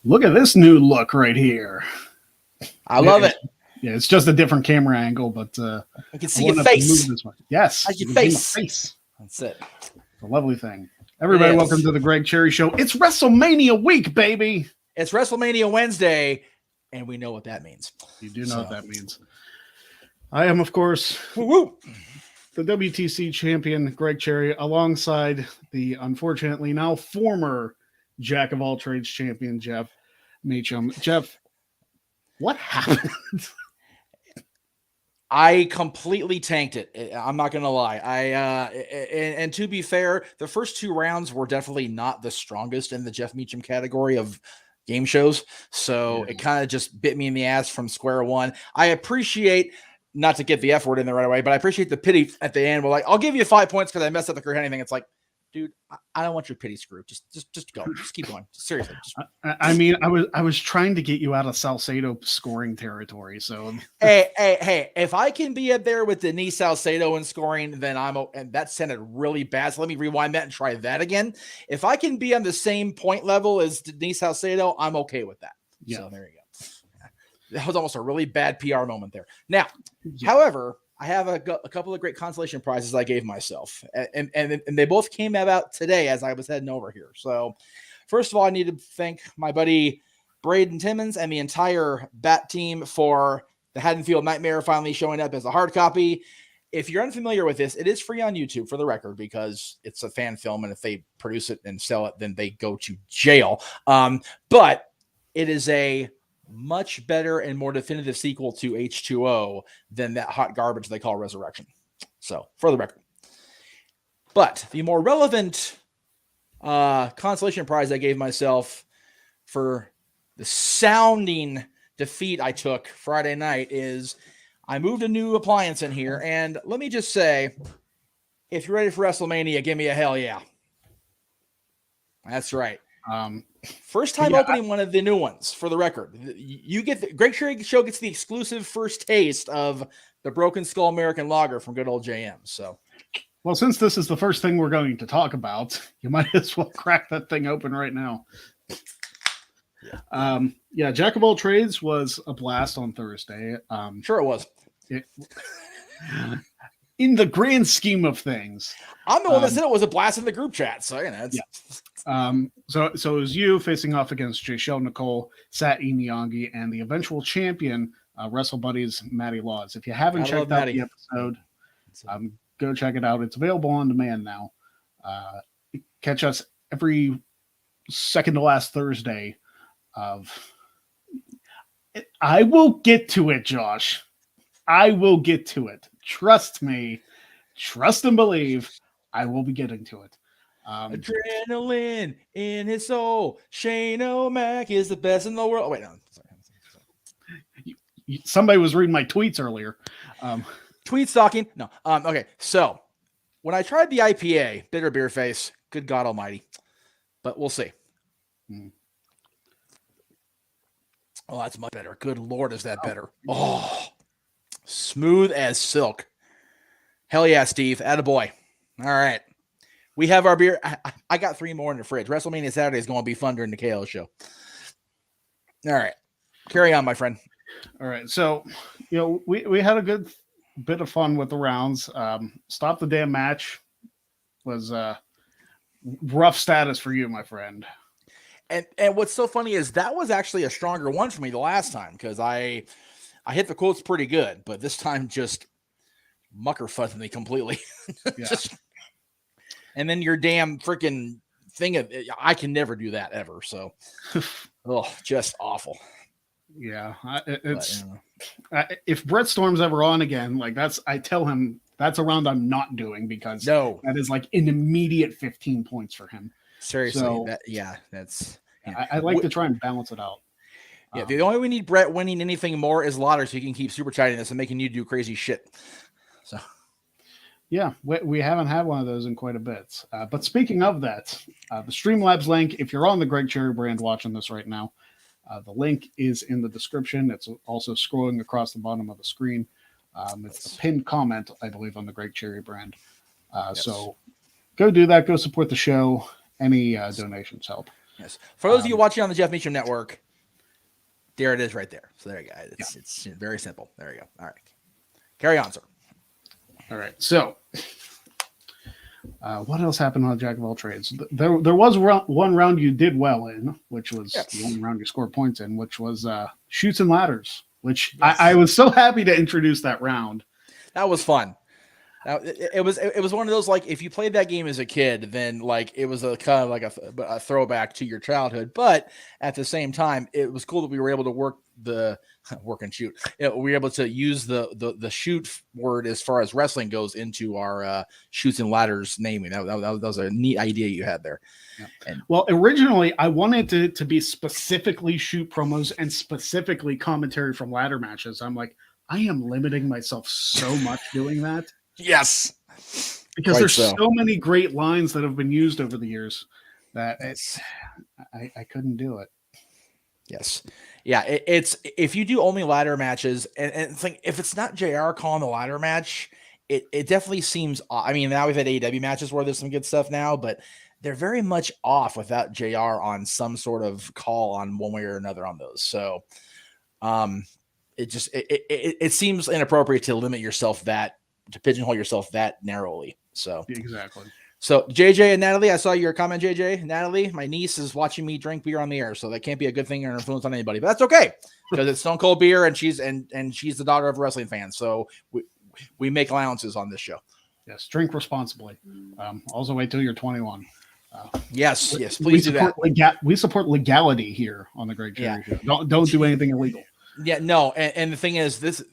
Look at this new look right here. I love it. Yeah, it's just a different camera angle, but I can see your face. This one. Yes, How's your you can see face? my face. That's it. It's a lovely thing. Everybody, welcome to the Greg Cherry Show. It's WrestleMania week, baby. It's WrestleMania Wednesday, and we know what that means. You do know what that means. I am, of course, the WTC champion, Greg Cherry, alongside the unfortunately now former Jack of all trades champion, Jeff Meacham. Jeff, what happened? I completely tanked it. I'm not going to lie. And to be fair, the first two rounds were definitely not the strongest in the Jeff Meacham category of game shows. So it kind of just bit me in the ass from square one. I appreciate, not to get the F word in there right away, but I appreciate the pity at the end. We're like, I'll give you 5 points because I messed up the career anything. It's like, dude, I don't want your pity screw. Just go. Just keep going. Seriously. I mean, I was trying to get you out of Salcedo scoring territory. So hey, if I can be up there with Denise Salcedo in scoring, then and that sounded really bad. So let me rewind that and try that again. If I can be on the same point level as Denise Salcedo, I'm okay with that. Yeah. So there you go. That was almost a really bad PR moment there. Now, however, I have a couple of great consolation prizes I gave myself, and they both came about today as I was heading over here. So first of all, I need to thank my buddy Braden Timmons and the entire BAT team for the Haddonfield Nightmare finally showing up as a hard copy. If you're unfamiliar with this, it is free on YouTube for the record because it's a fan film, and if they produce it and sell it, then they go to jail. But it is a much better and more definitive sequel to H2O than that hot garbage they call Resurrection. So, for the record. But the more relevant consolation prize I gave myself for the sounding defeat I took Friday night is I moved a new appliance in here, and let me just say, if you're ready for WrestleMania, give me a hell yeah. That's right. First time opening one of the new ones, for the record. You get the Greg Cherry Show gets the exclusive first taste of the Broken Skull American Lager from good old JM. So, well, since this is the first thing we're going to talk about, you might as well crack that thing open right now. Jack of all trades was a blast on Thursday. Sure it was. In the grand scheme of things, I'm the one that said it was a blast in the group chat. So so it was you facing off against Jayshell Nicole, Sat Miyagi, and the eventual champion, Wrestle Buddies Maddie Laws. If you haven't checked out the episode, go check it out. It's available on demand now. Catch us every second to last Thursday. I will get to it, Josh. I will get to it. Trust me. Trust and believe. I will be getting to it. Adrenaline in his soul. Shane O'Mac is the best in the world. Oh, wait, no. Sorry. Somebody was reading my tweets earlier. Tweet stalking? No. Okay, so when I tried the IPA, Bitter Beer Face, good God almighty. But we'll see. Oh, that's much better. Good Lord, is that better. Oh, smooth as silk. Hell yeah, Steve. Attaboy. All right. We have our beer. I got 3 more in the fridge. WrestleMania Saturday is going to be fun during the KO show. All right. Carry on, my friend. All right. So, we had a good bit of fun with the rounds. Stop the damn match was rough status for you, my friend. And what's so funny is that was actually a stronger one for me the last time because I hit the quotes pretty good, but this time just mucker fuzzed me completely. And then your damn freaking thing of I can never do that ever. So, just awful. Yeah, if Brett Storm's ever on again, I tell him that's a round I'm not doing because that is like an immediate 15 points for him. Seriously, so, I like to try and balance it out. Yeah, the only way we need Brett winning anything more is Lauder so he can keep super chatting this and making you do crazy shit. So, yeah, we haven't had one of those in quite a bit. But speaking of that, the Streamlabs link, if you're on the Greg Cherry brand watching this right now, the link is in the description. It's also scrolling across the bottom of the screen. It's the pinned comment, I believe, on the Greg Cherry brand. So go do that. Go support the show. Any donations help. Yes. For those of you watching on the Jeff Meacham Network, there it is right there. So there you go. It's very simple. There you go. All right. Carry on, sir. All right. So what else happened on Jack of all trades? There was one round you did well in, which was the only round you scored points in, which was Chutes and Ladders, which I was so happy to introduce that round. That was fun. It was one of those, like, if you played that game as a kid, then like it was a kind of like a throwback to your childhood. But at the same time, it was cool that we were able to work and shoot. We were able to use the shoot word as far as wrestling goes into our Chutes and Ladders naming. That was a neat idea you had there. Yeah. And, well, originally I wanted to be specifically shoot promos and specifically commentary from ladder matches. I'm like, I am limiting myself so much doing that. Yes, because there's so many great lines that have been used over the years that I couldn't do it. Yes, yeah. It's if you do only ladder matches, and it's like if it's not JR calling the ladder match, it definitely seems. I mean, now we've had AEW matches where there's some good stuff now, but they're very much off without JR on some sort of call on one way or another on those. So, it seems inappropriate to limit yourself to pigeonhole yourself that narrowly. So exactly. So JJ and Natalie, I saw your comment, JJ. Natalie, my niece is watching me drink beer on the air, so that can't be a good thing or influence on anybody. But that's okay because it's Stone Cold beer, and she's the daughter of a wrestling fan. So we make allowances on this show. Yes, drink responsibly. Also, wait till you're 21. Yes, please do that. We support legality here on the Great Cherry Show. Don't do anything illegal. Yeah, no, and the thing is, this.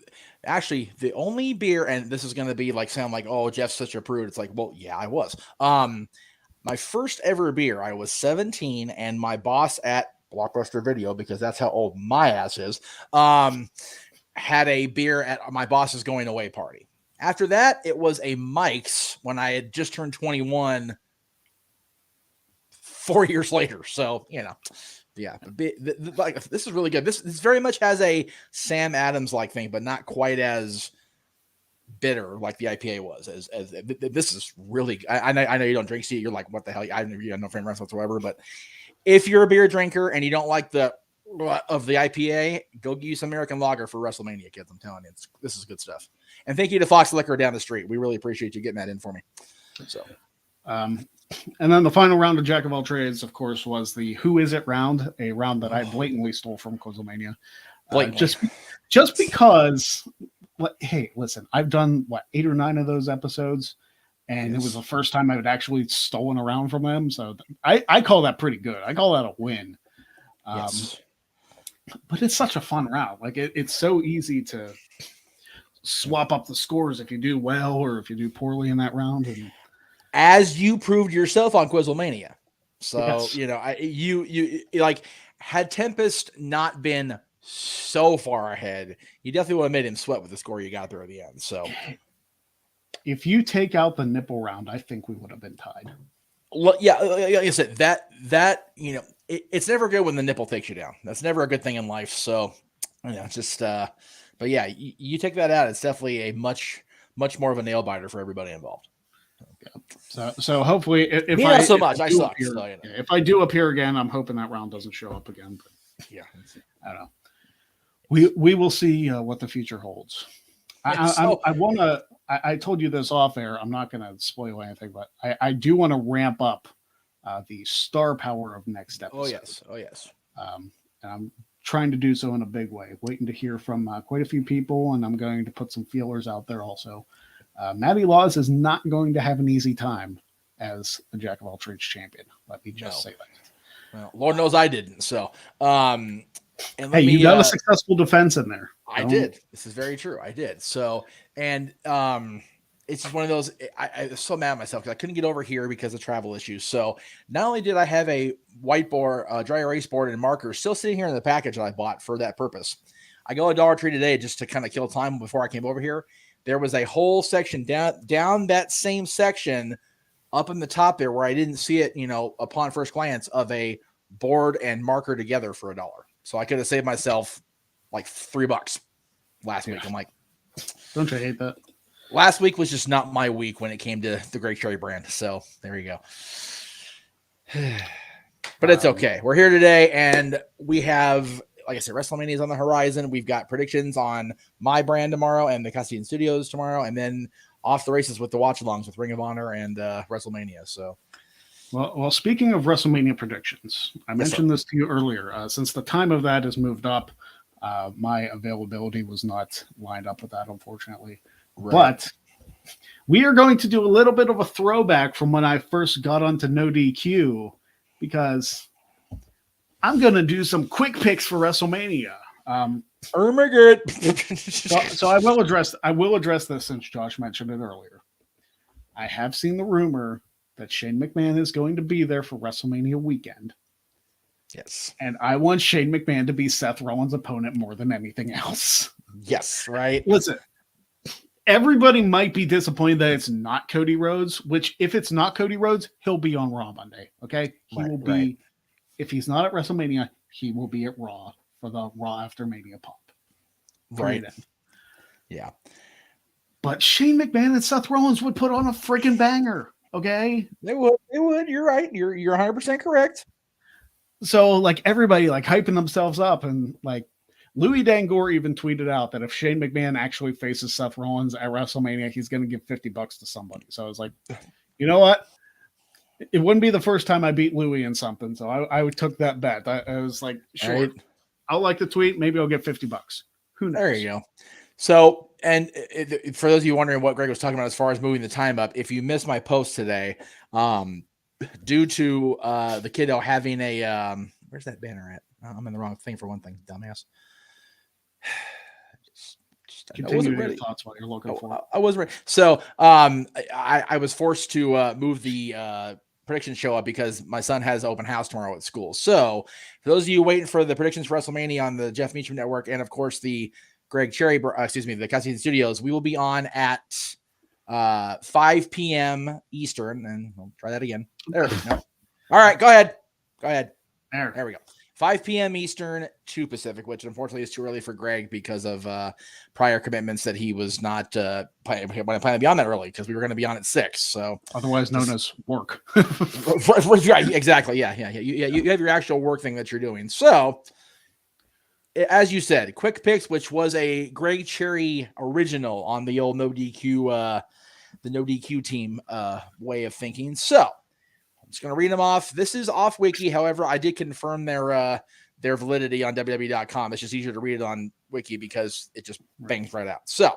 Actually, the only beer, and this is going to be like sound like, oh, Jeff's such a prude. It's like, well, yeah, I was. My first ever beer, I was 17, and my boss at Blockbuster Video, because that's how old my ass is, had a beer at my boss's going away party. After that, it was a Mike's when I had just turned 21 4 years later. So, yeah, like this is really good. This very much has a Sam Adams like thing, but not quite as bitter like the IPA was. As this is really. I know you don't drink. See, you're like, what the hell? I have no frame reference whatsoever. But if you're a beer drinker and you don't like the IPA, go get you some American Lager for WrestleMania, kids. I'm telling you, this is good stuff. And thank you to Fox Liquor down the street. We really appreciate you getting that in for me. So. And then the final round of Jack of all trades, of course, was the Who Is It round, a round that I blatantly stole from Quizlemania. Just because, hey, listen, I've done 8 or 9 of those episodes, and it was the first time I had actually stolen a round from them. So I call that pretty good. I call that a win. But it's such a fun round. Like it's so easy to swap up the scores if you do well or if you do poorly in that round. And as you proved yourself on Quizlemania. So, you like, had Tempest not been so far ahead, you definitely would have made him sweat with the score you got there at the end. So if you take out the nipple round, I think we would have been tied. Yeah. Like I said, that, it's never good when the nipple takes you down. That's never a good thing in life. So, but yeah, you take that out. It's definitely a much more of a nail biter for everybody involved. So hopefully, if I do appear again, I'm hoping that round doesn't show up again. But yeah, I don't know. We will see what the future holds. I told you this off air. I'm not going to spoil anything, but I do want to ramp up the star power of next episode. Oh yes. And I'm trying to do so in a big way. Waiting to hear from quite a few people, and I'm going to put some feelers out there also. Matty Laws is not going to have an easy time as a Jack of all trades champion. Let me just say that. Well, Lord knows I didn't. So, and you got a successful defense in there. I did. This is very true. I did. So, and it's just one of those. I was so mad at myself because I couldn't get over here because of travel issues. So, not only did I have a whiteboard, dry erase board, and markers still sitting here in the package that I bought for that purpose, I go to Dollar Tree today just to kind of kill time before I came over here. There was a whole section down that same section up in the top there where I didn't see it, upon first glance, of a board and marker together for $1. So I could have saved myself like $3 last week. I'm like, don't you hate that? Last week was just not my week when it came to the Great Cherry brand. So there you go. But it's okay. We're here today, and we have, like I said, WrestleMania is on the horizon. We've got predictions on my brand tomorrow and the Custodian Studios tomorrow, and then off the races with the watch-alongs with Ring of Honor and WrestleMania. So, well, speaking of WrestleMania predictions, I mentioned this to you earlier. Since the time of that has moved up, my availability was not lined up with that, unfortunately. Right. But we are going to do a little bit of a throwback from when I first got onto No DQ, because I'm going to do some quick picks for WrestleMania. Oh my God. so I will address this since Josh mentioned it earlier. I have seen the rumor that Shane McMahon is going to be there for WrestleMania weekend. Yes. And I want Shane McMahon to be Seth Rollins' opponent more than anything else. Yes, right. Listen, everybody might be disappointed that it's not Cody Rhodes, which if it's not Cody Rhodes, he'll be on Raw Monday. Okay. He will be, if he's not at WrestleMania, he will be at Raw for the Raw After Mania pop. Right. Yeah. But Shane McMahon and Seth Rollins would put on a freaking banger. Okay. They would. You're right. You're 100% correct. So like everybody like hyping themselves up, and like Louis Dangor even tweeted out that if Shane McMahon actually faces Seth Rollins at WrestleMania, he's going to give $50 to somebody. So I was like, you know what? It wouldn't be the first time I beat Louis in something. So I took that bet. I was like, sure, right. I'll like the tweet. Maybe I'll get $50. Who knows? There you go. So, and for those of you wondering what Greg was talking about as far as moving the time up, if you missed my post today, due to the kiddo having a where's that banner at? I'm in the wrong thing for one thing, dumbass. Continue your thoughts while you're looking for it. I wasn't ready. So I was forced to move the prediction show up because my son has open house tomorrow at school. So for those of you waiting for the predictions for WrestleMania on the Jeff Meacham Network, and of course the Greg Cherry, the Custodian Studios, we will be on at 5 p.m. Eastern, and I'll try that again. There. No. All right, go ahead. There we go. 5 p.m. Eastern, 2 Pacific, which unfortunately is too early for Greg because of prior commitments that he was not planning to be on that early, because we were going to be on at 6. So otherwise known as work. Right, exactly. Yeah. You have your actual work thing that you're doing. So, as you said, quick picks, which was a Greg Cherry original on the old No DQ, the No DQ team way of thinking. So I'm just going to read them off. This is off Wiki. However, I did confirm their validity on WWE.com. It's just easier to read it on Wiki because it just bangs right out. So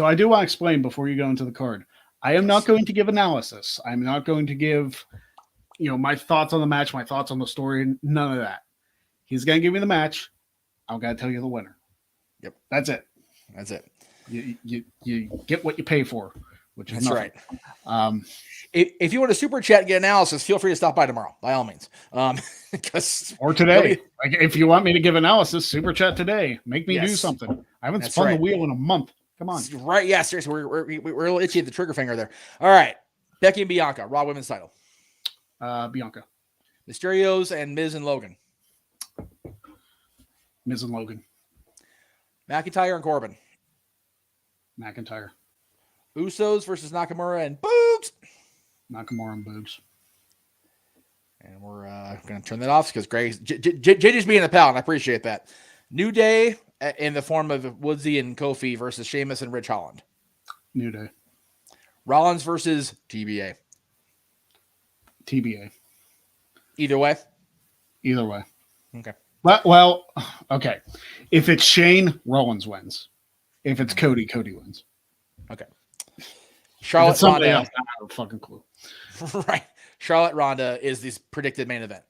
I do want to explain before you go into the card. I am not going to give analysis. I'm not going to give, my thoughts on the match, my thoughts on the story, none of that. He's going to give me the match. I'm going to tell you the winner. Yep. That's it. You get what you pay for, which is right. If you want to super chat and get analysis, feel free to stop by tomorrow, by all means. Or today. Like, if you want me to give analysis, super chat today. Make me do something. I haven't spun the wheel in a month. Come on. Right. Yeah, seriously. We're a little itchy at the trigger finger there. All right. Becky and Bianca, Raw Women's title. Bianca. Mysterios and Miz and Logan. Miz and Logan. McIntyre and Corbin. McIntyre. Usos versus Nakamura and Boobs. Nakamura and Boobs. And we're going to turn that off because JJ's being a pal, and I appreciate that. New Day in the form of Woodsy and Kofi versus Sheamus and Rich Holland. New Day. Rollins versus TBA. TBA. Either way? Either way. Okay. Well, okay. If it's Shane, Rollins wins. If it's Cody, Cody wins. Okay. Charlotte Ronda. I have a fucking clue. Right. Charlotte Ronda is this predicted main event.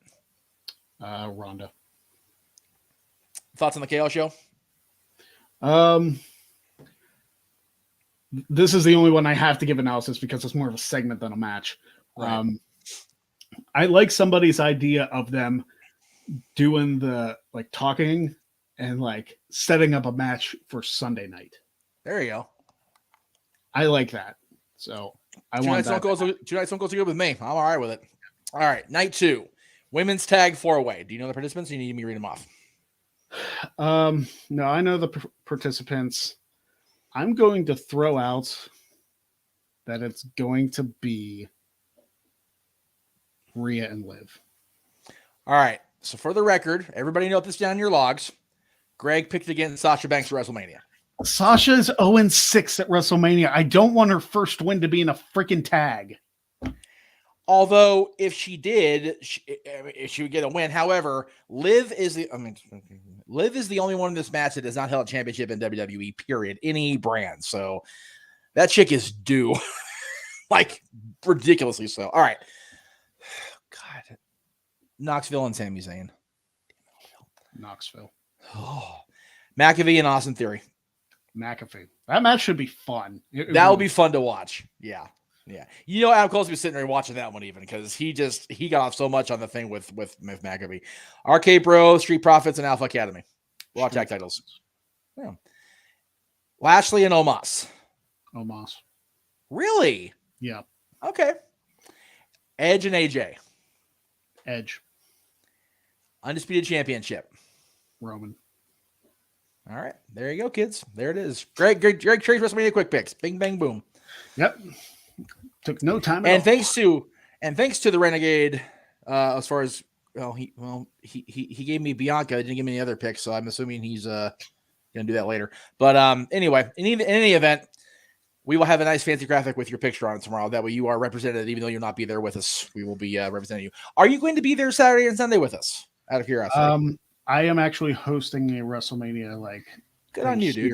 Ronda. Thoughts on the KO show? This is the only one I have to give analysis because it's more of a segment than a match. Right. I like somebody's idea of them doing the talking and setting up a match for Sunday night. There you go. I like that. So I want that. Two nights don't go too good with me. I'm all right with it. All right. Night 2. Women's tag 4-way. Do you know the participants? Or you need me to read them off? No, I know the participants. I'm going to throw out that it's going to be Rhea and Liv. All right. So for the record, everybody note this down in your logs. Greg picked against Sasha Banks for WrestleMania. Sasha's 0-6 at WrestleMania. I don't want her first win to be in a freaking tag. Although, if she did, she would get a win. However, Liv is the only one in this match that does not hold a championship in WWE, period. Any brand. So that chick is due. Like, ridiculously so. All right. God. Knoxville and Sami Zayn. Knoxville. Oh. McAfee and Austin Theory. McAfee. That match should be fun. That will be fun to watch. Yeah. Yeah. You know, Adam Cole's been sitting there watching that one even because he got off so much on the thing with McAfee. RK Bro, Street Profits, and Alpha Academy. Raw tag titles. Yeah. Lashley and Omos. Omos. Really? Yeah. Okay. Edge and AJ. Edge. Undisputed Championship. Roman. All right. There you go, kids. There it is. Greg Trades WrestleMania Quick Picks. Bing, bang, boom. Yep. Took no time at all. Thanks to the Renegade, as far as he gave me Bianca, didn't give me any other picks, so I'm assuming he's gonna do that later. But anyway, in any event, we will have a nice fancy graphic with your picture on it tomorrow. That way you are represented, even though you'll not be there with us. We will be representing you. Are you going to be there Saturday and Sunday with us? Out of curiosity. I am actually hosting a WrestleMania. Good on you, dude.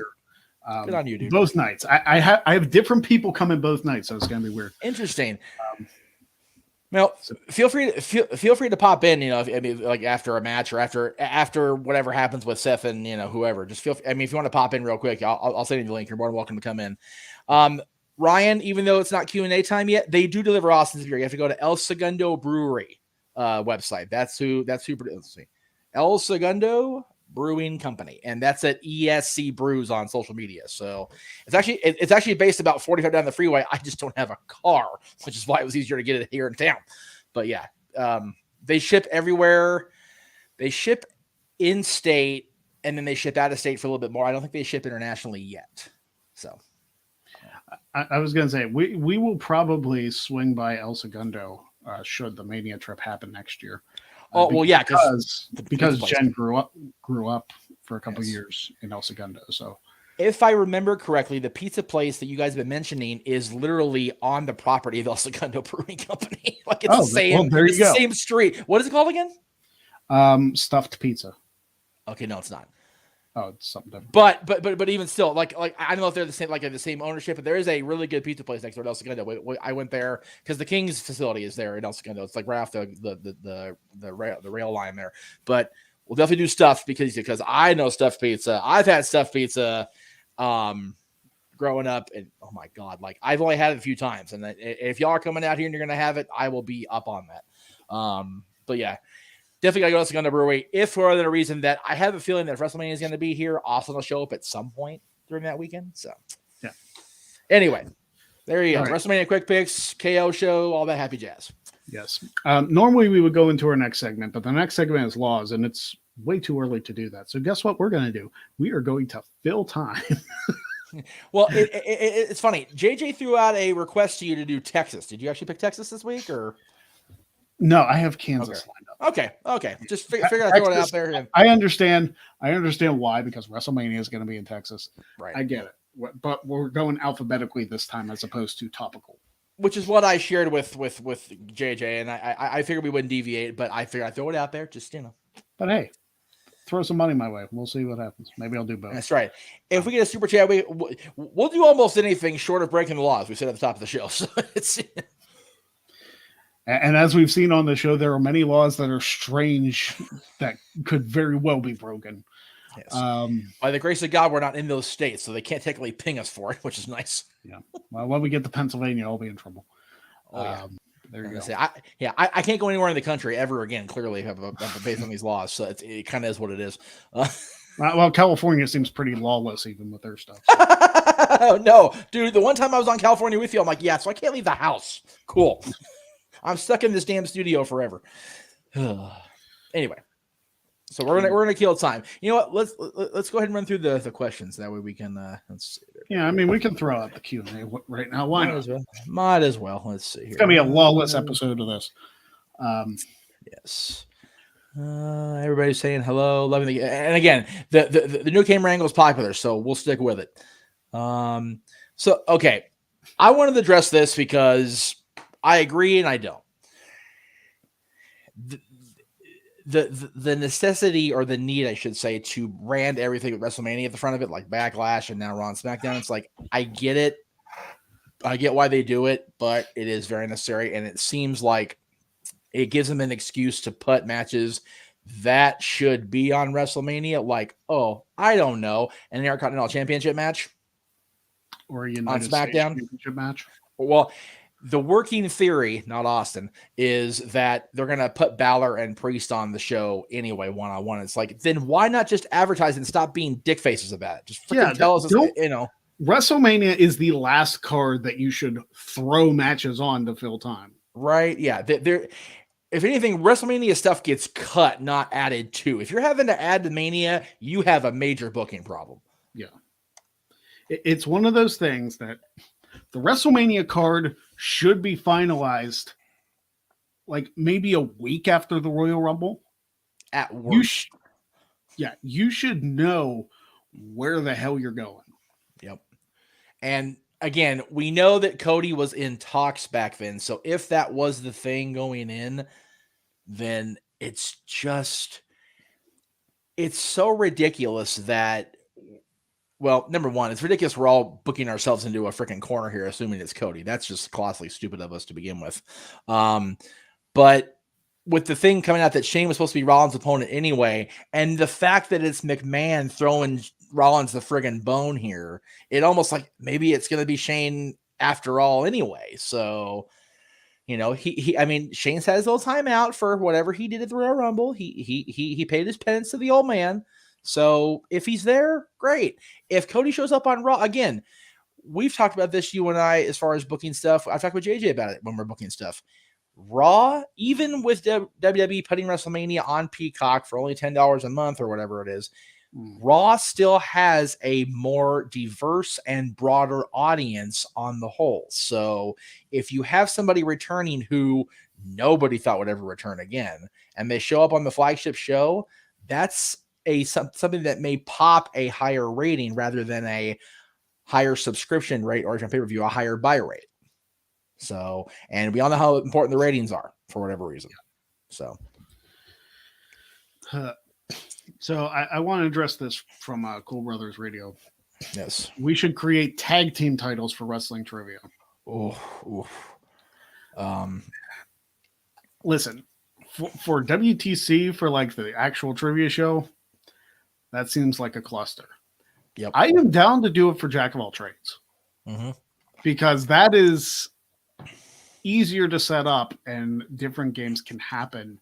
Good on you, dude. Both nights. I have different people coming both nights, so it's gonna be weird. Interesting. Well, feel free to pop in. You know, like after a match or after whatever happens with Seth and whoever. Just if you want to pop in real quick, I'll send you the link. You're more than welcome to come in. Ryan, even though it's not Q&A time yet, they do deliver Austin's beer. You have to go to El Segundo Brewery website. That's who. Let's see. El Segundo Brewing Company, and that's at ESC Brews on social media. So it's actually based about 45 down the freeway. I just don't have a car, which is why it was easier to get it here in town. But yeah, they ship everywhere. They ship in state, and then they ship out of state for a little bit more. I don't think they ship internationally yet. So I was going to say we will probably swing by El Segundo should the Mania trip happen next year. Oh well, yeah, because Jen grew up for a couple of years in El Segundo. So, if I remember correctly, the pizza place that you guys have been mentioning is literally on the property of El Segundo Brewing Company. Like it's the same. Well, it's the same street. What is it called again? Stuffed pizza. Okay, no, it's not. Oh, it's something different. But even still, like I don't know if they're the same, the same ownership, but there is a really good pizza place next door to El Segundo. I went there because the King's facility is there in El Segundo. It's like right off the rail line there. But we'll definitely do stuffed because I know stuffed pizza. I've had stuffed pizza growing up, and oh my god, like I've only had it a few times. And if y'all are coming out here and you're gonna have it, I will be up on that. But yeah. Definitely got to go to El Segundo Brewery. If for other reason that I have a feeling that if WrestleMania is going to be here, Austin will show up at some point during that weekend. So, yeah. Anyway, there you go. Right. WrestleMania Quick Picks, KO show, all that happy jazz. Yes. Normally we would go into our next segment, but the next segment is laws, and it's way too early to do that. So guess what we're going to do? We are going to fill time. Well, it's funny. JJ threw out a request to you to do Texas. Did you actually pick Texas this week, or? No, I have Kansas lined up. Okay. Just figure out throw it out there. And... I understand why, because WrestleMania is going to be in Texas. Right. I get it. But we're going alphabetically this time as opposed to topical. Which is what I shared with JJ, and I figured we wouldn't deviate, but I figured I'd throw it out there, just But hey, throw some money my way. We'll see what happens. Maybe I'll do both. That's right. If we get a super chat, we'll do almost anything short of breaking the laws. We said at the top of the show. So it's... And as we've seen on the show, there are many laws that are strange that could very well be broken. Yes. By the grace of God, we're not in those states, so they can't technically ping us for it, which is nice. Yeah. Well, when we get to Pennsylvania, I'll be in trouble. Oh, yeah. There you go. Say, I can't go anywhere in the country ever again, clearly, based on these laws. So it kind of is what it is. Well, California seems pretty lawless even with their stuff. So. No, dude, the one time I was on California with you, I'm like, yeah, so I can't leave the house. Cool. I'm stuck in this damn studio forever. Anyway, so we're gonna kill time. You know what? Let's go ahead and run through the questions. That way we can. Let's see. Yeah, I mean we can throw out the Q&A right now. Why not? Might as well. Let's see here. It's gonna be a lawless episode of this. Yes. Everybody's saying hello, loving the, and again, the new camera angle is popular, so we'll stick with it. So okay, I wanted to address this because I agree and I don't. The necessity or the need, I should say, to brand everything with WrestleMania at the front of it, like Backlash and now Raw and SmackDown. It's like, I get it. I get why they do it, but it is very necessary. And it seems like it gives them an excuse to put matches that should be on WrestleMania. Like, oh, I don't know, an Intercontinental Championship match or a United on SmackDown States Championship match. Well, the working theory, not Austin, is that they're going to put Balor and Priest on the show anyway, one-on-one. It's like, then why not just advertise and stop being dick faces about it? Just freaking tell us, WrestleMania is the last card that you should throw matches on to fill time. Right? Yeah. If anything, WrestleMania stuff gets cut, not added to. If you're having to add the Mania, you have a major booking problem. Yeah. It's one of those things that the WrestleMania card should be finalized like maybe a week after the Royal Rumble. At worst. You should know where the hell you're going. Yep. And again, we know that Cody was in talks back then. So if that was the thing going in, then it's so ridiculous that, well, number one, it's ridiculous we're all booking ourselves into a freaking corner here, assuming it's Cody. That's just colossally stupid of us to begin with. But with the thing coming out that Shane was supposed to be Rollins' opponent anyway, and the fact that it's McMahon throwing Rollins the friggin' bone here, it almost like maybe it's going to be Shane after all anyway. So, I mean, Shane's had his little time out for whatever he did at the Royal Rumble. He paid his penance to the old man. So if he's there, great. If Cody shows up on Raw, again, we've talked about this, you and I, as far as booking stuff. I've talked with JJ about it when we're booking stuff. Raw, even with WWE putting WrestleMania on Peacock for only $10 a month or whatever it is, Raw still has a more diverse and broader audience on the whole. So if you have somebody returning who nobody thought would ever return again, and they show up on the flagship show, that's something that may pop a higher rating rather than a higher subscription rate, or if you pay-per-view, a higher buy rate. So, and we all know how important the ratings are for whatever reason. So I want to address this from Cool Brothers Radio. Yes. We should create tag team titles for wrestling trivia. Listen, for WTC, for like the actual trivia show, that seems like a cluster. Yep. I am down to do it for Jack of all trades. Mm-hmm. Because that is easier to set up and different games can happen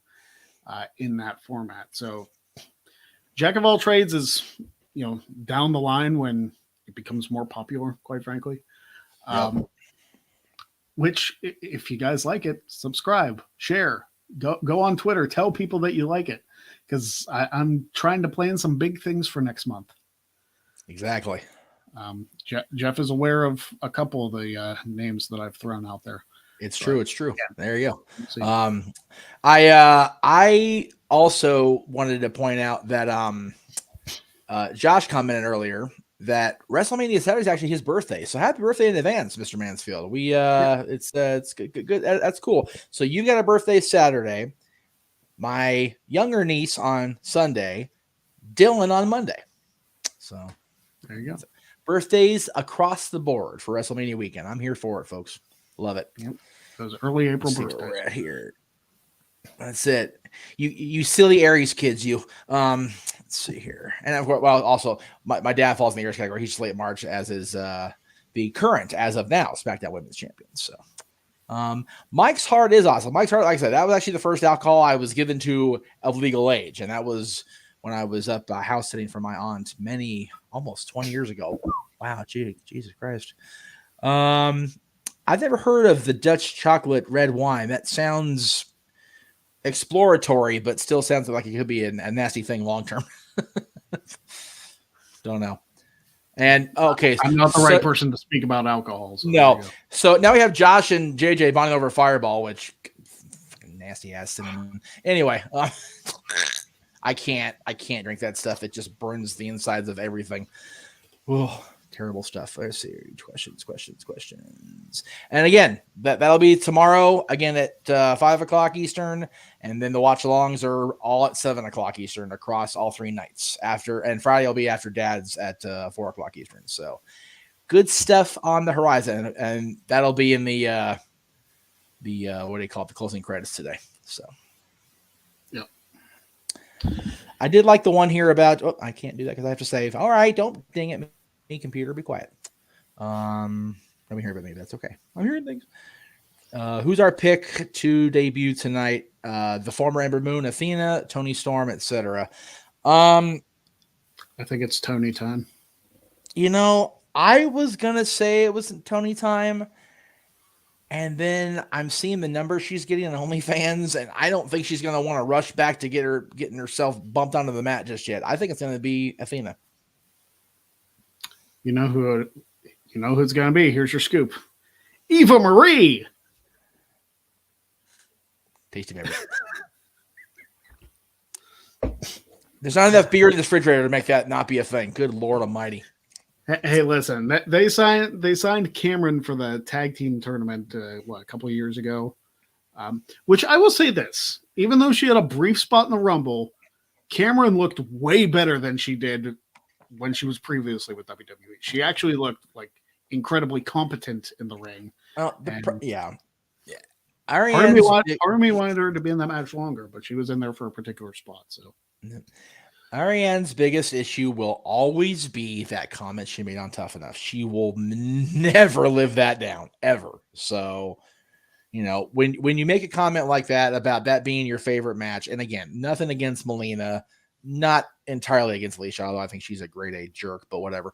in that format. So Jack of all trades is, down the line when it becomes more popular, quite frankly. Which, if you guys like it, subscribe, share, go on Twitter, tell people that you like it, because I'm trying to plan some big things for next month. Exactly. Jeff is aware of a couple of the names that I've thrown out there. It's true. It's true. Yeah. There you go. I also wanted to point out that Josh commented earlier that WrestleMania Saturday is actually his birthday. So happy birthday in advance, Mr. Mansfield. It's good. That's cool. So you got a birthday Saturday, my younger niece on Sunday, Dylan on Monday. So there you go. Birthdays across the board for WrestleMania weekend. I'm here for it, folks. Love it. Yep. Those early April birthdays. Right here. That's it. You silly Aries kids, you. Let's see here. And also my dad falls in the Aries category. He's late March, as is the current, as of now, SmackDown Women's Champion. So Mike's Heart is awesome. Mike's Heart, like I said, that was actually the first alcohol I was given to of legal age. And that was when I was up house sitting for my aunt almost 20 years ago. Wow, Jesus Christ. I've never heard of the Dutch chocolate red wine. That sounds exploratory, but still sounds like it could be a nasty thing long term. Don't know. And okay, I'm not the right person to speak about alcohol. So no. So now we have Josh and JJ bonding over Fireball, which nasty ass cinnamon. Anyway, I can't drink that stuff. It just burns the insides of everything. Oh, terrible stuff. Let's see. Questions. And again, that'll be tomorrow again at 5:00 Eastern. And then the watch alongs are all at 7:00 Eastern across all 3 nights and Friday will be after Dad's at 4:00 Eastern. So good stuff on the horizon. And that'll be in the what do you call it? The closing credits today. So, yep. I did like the one here about, I can't do that because I have to save. All right. Don't ding it. Me, computer, be quiet. Let me hear about me. That's okay. I'm hearing things. Who's our pick to debut tonight? The former Ember Moon, Athena, Tony Storm, etc. I think it's Tony time. I was gonna say it wasn't Tony time, and then I'm seeing the numbers she's getting on OnlyFans, and I don't think she's gonna want to rush back to getting herself bumped onto the mat just yet. I think it's gonna be Athena. You know who it's gonna be. Here's your scoop: Eva Marie. Tasty beverage. There's not enough beer in the refrigerator to make that not be a thing. Good Lord Almighty. Hey, listen, they signed Cameron for the tag team tournament a couple of years ago, which I will say this: even though she had a brief spot in the Rumble, Cameron looked way better than she did when she was previously with WWE. She actually looked like incredibly competent in the ring. Yeah. Part of me wanted her to be in that match longer, but she was in there for a particular spot. So Ariane's biggest issue will always be that comment she made on Tough Enough. She will never live that down, ever. So, when you make a comment like that about that being your favorite match, and again, nothing against Melina, not entirely against Alicia, although I think she's a grade A jerk, but whatever.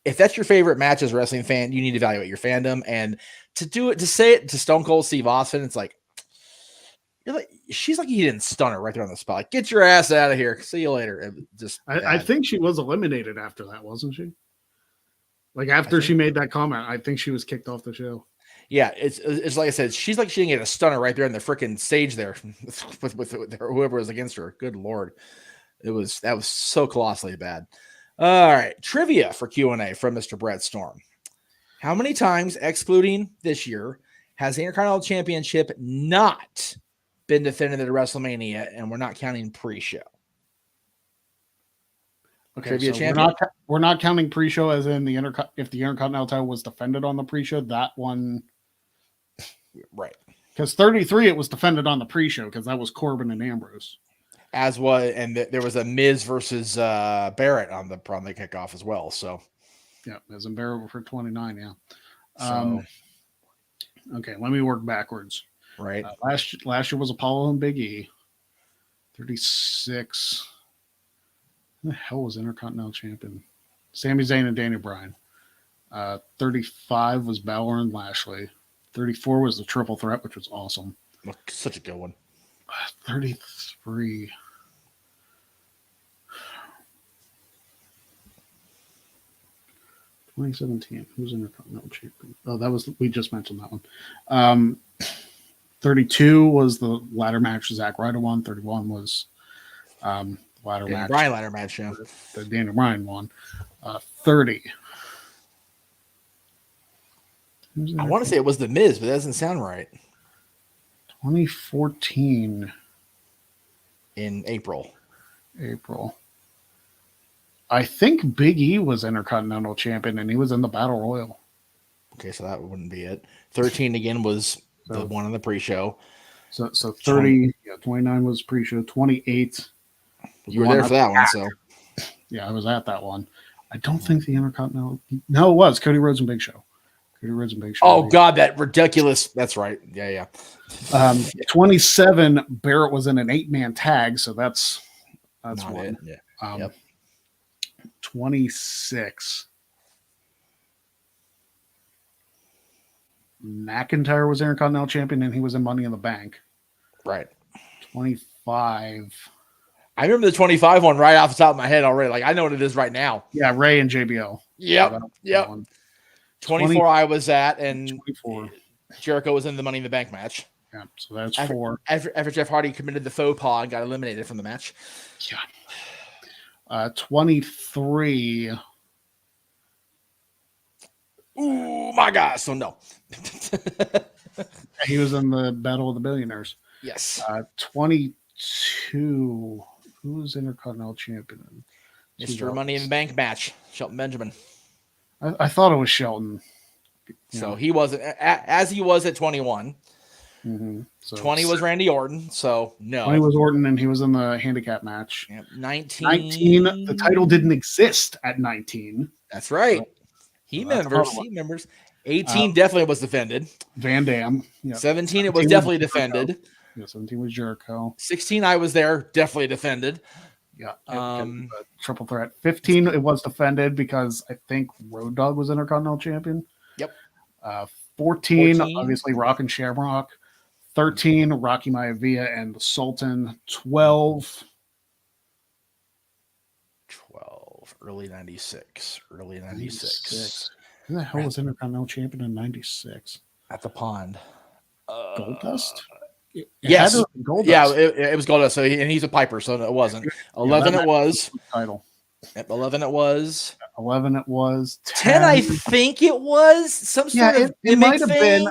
If that's your favorite match as a wrestling fan, you need to evaluate your fandom. And to say it to Stone Cold Steve Austin, it's like, she's like, he didn't stun her right there on the spot. Like, get your ass out of here. See you later. I think she was eliminated after that, wasn't she? Like after she made that comment, I think she was kicked off the show. Yeah, it's like I said, she's like she didn't get a stunner right there in the freaking stage there with whoever was against her. Good Lord. That was so colossally bad. All right, trivia for Q&A from Mr. Brett Storm. How many times, excluding this year, has the Intercontinental Championship not been defended at WrestleMania, and we're not counting pre-show? Okay, trivia so champion? We're not counting pre-show as in if the Intercontinental title was defended on the pre-show, that one, right? Because 33 it was defended on the pre-show because that was Corbin and Ambrose. As was, and there was a Miz versus Barrett on the kickoff as well. So, yeah, Miz and Barrett were for 29. Yeah. Okay, let me work backwards. Right. Last year was Apollo and Big E. 36. Who the hell was Intercontinental Champion? Sami Zayn and Daniel Bryan. 35 was Balor and Lashley. 34 was the Triple Threat, which was awesome. Such a good one. 33. 2017. Who's Intercontinental Champion? Oh, we just mentioned that one. 32 was the ladder match Zack Ryder won. 31 was ladder match. Bryan ladder match, yeah. The Daniel Bryan won. 30. I want to say it was the Miz, but that doesn't sound right. 2014. In April. I think Big E was Intercontinental Champion, and he was in the Battle Royal. Okay, so that wouldn't be it. 13 again was the one on the pre-show. So 30, 29 was pre-show. 28. You were there for that one, so. Yeah, I was at that one. I don't think the Intercontinental. No, it was Cody Rhodes and Big Show. Oh God, that ridiculous. That's right. Yeah. 27. Barrett was in an 8-man tag, so that's one. Yeah. 26. McIntyre was Intercontinental Champion, and he was in Money in the Bank. Right. 25. I remember the 25 one right off the top of my head already. Like I know what it is right now. Yeah, Ray and JBL. Yep. 24 I was at, and 24. Jericho was in the Money in the Bank match. Yeah, so that's 4. After Jeff Hardy committed the faux pas and got eliminated from the match. Yeah. 23. Ooh, my God. So no. He was in the Battle of the Billionaires. Yes. 22. Who was Intercontinental Champion? Mr. Money in the Bank match. Shelton Benjamin. I thought it was Shelton. So he wasn't, as he was at 21. Mm-hmm. So 20 was Randy Orton. So no. 20 was Orton, and he was in the handicap match. Yep. 19. 19. The title didn't exist at 19. That's right. He remembers. 18 definitely was defended. Van Dam. Yep. 17 it was definitely defended. Yeah, 17 was Jericho. 16 I was there, definitely defended. Yeah. Triple threat. 15 it was defended because I think Road Dogg was Intercontinental Champion. Yep. 14 obviously Rock and Shamrock. 13 Rocky Maivia and the Sultan. 12 early 96. Who the hell was Intercontinental Champion in 96? At the Pond. Goldust? Yes. Goldust. Yeah, it was Goldust. So he's a Piper, so it wasn't. 11 it was. Title. Yep, 11 it was. 11 it was. 10 I think it was. Some sort of it might have been.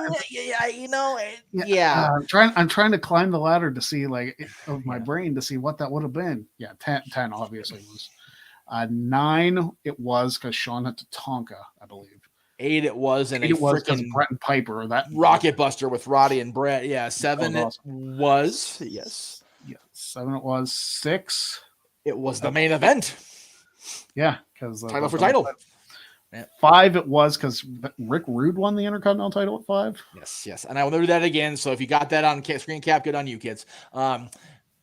Yeah. I'm trying to climb the ladder to see of my brain to see what that would have been. Yeah, 10 obviously was. 9 it was because Sean had to Tonka, I believe. 8 it was, and it was because Brett and Piper, that Rocket Buster with Roddy and Brett. Yeah, 7 it was. Yes. Yeah, 7 it was. 6 it was the main event. Yeah, because title for title. 5 it was because Rick Rude won the Intercontinental title at 5. Yes, and I will do that again. So if you got that on screen cap, good on you, kids.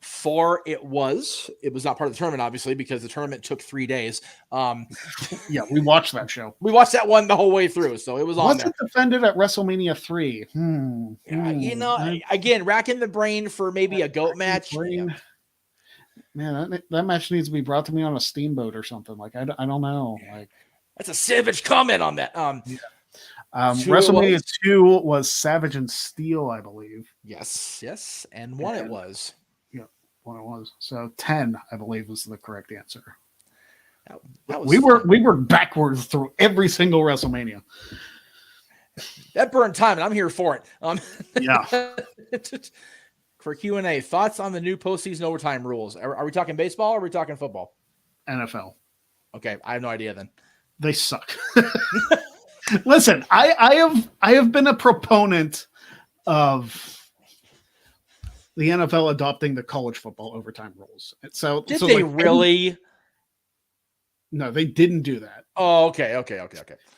4 it was not part of the tournament, obviously, because the tournament took 3 days. Yeah, we watched that show. We watched that one the whole way through, so it was on there. Was it defended at WrestleMania 3? Again, racking the brain for maybe a goat match. Man, that match needs to be brought to me on a steamboat or something. I don't know. That's a savage comment on that. WrestleMania 2 was Savage and Steel, I believe. Yes, and 1 it was. Yeah, 1 it was. So 10, I believe, was the correct answer. That was we were backwards through every single WrestleMania. That burned time, and I'm here for it. Yeah. For Q&A, thoughts on the new postseason overtime rules? Are we talking baseball or are we talking football? NFL. Okay, I have no idea then. They suck. Listen, I have been a proponent of the NFL adopting the college football overtime rules. Did they really? No, they didn't do that. Oh, okay.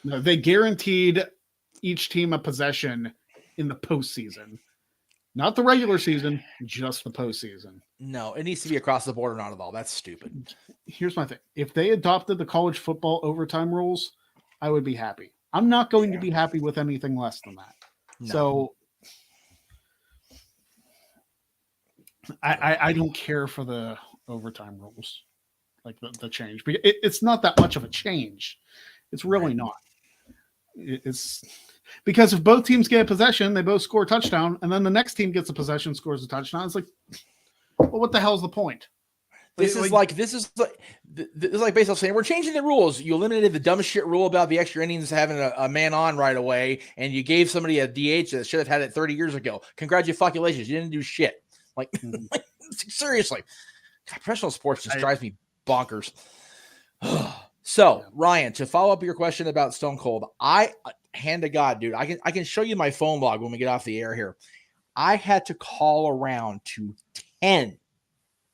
No, they guaranteed each team a possession in the postseason. Not the regular season, just the postseason. No, it needs to be across the board or not at all. That's stupid. Here's my thing. If they adopted the college football overtime rules, I would be happy. I'm not going to be happy with anything less than that. No. So I don't care for the overtime rules, like the change. It's not that much of a change. It's really not. It's because if both teams get a possession, they both score a touchdown, and then the next team gets a possession, scores a touchdown. It's like, well, what the hell is the point? This is like baseball saying we're changing the rules. You eliminated the dumb shit rule about the extra innings having a man on right away, and you gave somebody a DH that should have had it 30 years ago. Congratulations, you didn't do shit. Like seriously, God, professional sports just drives me bonkers. So, Ryan, to follow up your question about Stone Cold, hand to God, dude, I can show you my phone log when we get off the air here. I had to call around to 10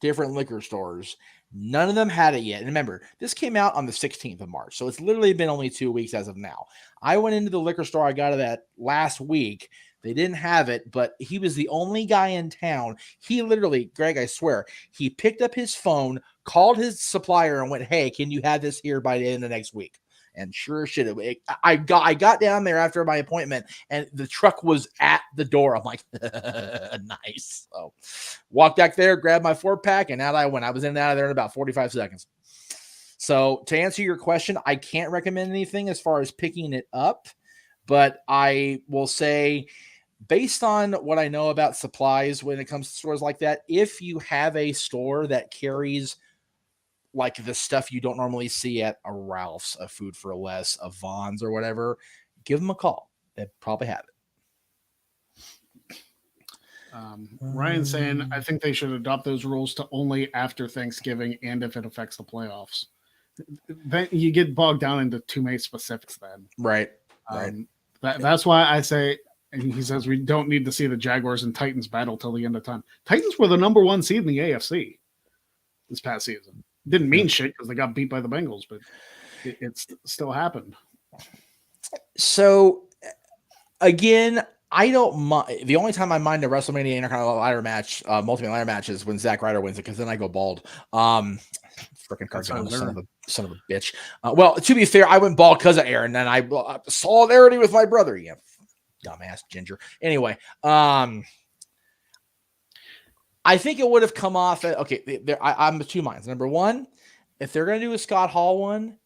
different liquor stores. None of them had it yet. And remember, this came out on the 16th of March, so it's literally been only 2 weeks as of now. I went into the liquor store. I got it that last week. They didn't have it, but he was the only guy in town. He literally, Greg, I swear, he picked up his phone, called his supplier, and went, "Hey, can you have this here by the end of next week?" And sure as shit, I got down there after my appointment, and the truck was at the door. I'm like, nice. So walked back there, grabbed my 4-pack, and out I went. I was in and out of there in about 45 seconds. So to answer your question, I can't recommend anything as far as picking it up, but I will say based on what I know about supplies when it comes to stores like that, if you have a store that carries like the stuff you don't normally see at a Ralph's, a Food for Less, a Vons or whatever, give them a call. They probably have it. Ryan's saying, I think they should adopt those rules to only after Thanksgiving and if it affects the playoffs. Then you get bogged down into too many specifics then. Right. That's why I say, and he says we don't need to see the Jaguars and Titans battle till the end of time. Titans were the number 1 seed in the AFC this past season. Didn't mean shit because they got beat by the Bengals, but it still happened. So, again, I don't mind. The only time I mind a WrestleMania Intercontinental ladder match, multi-man ladder match, is when Zack Ryder wins it, because then I go bald. Freaking Cartone, son of a bitch. Well, to be fair, I went bald because of Aaron, and I solidarity with my brother. Yeah, dumbass ginger. Anyway, I think it would have come off. I'm of two minds. Number one, if they're going to do a Scott Hall one,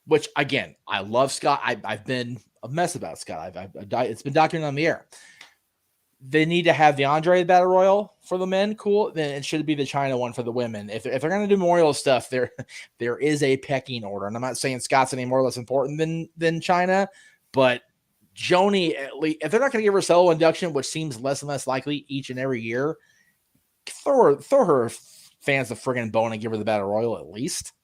which again, I love Scott. I've been a mess about Scott. It's been documented on the air. They need to have the Andre Battle Royal for the men. Cool. Then it should be the China one for the women. If they're going to do memorial stuff, there is a pecking order. And I'm not saying Scott's any more or less important than China, but Joni, at least, if they're not going to give her a solo induction, which seems less and less likely each and every year, throw her fans the friggin' bone and give her the Battle Royal at least.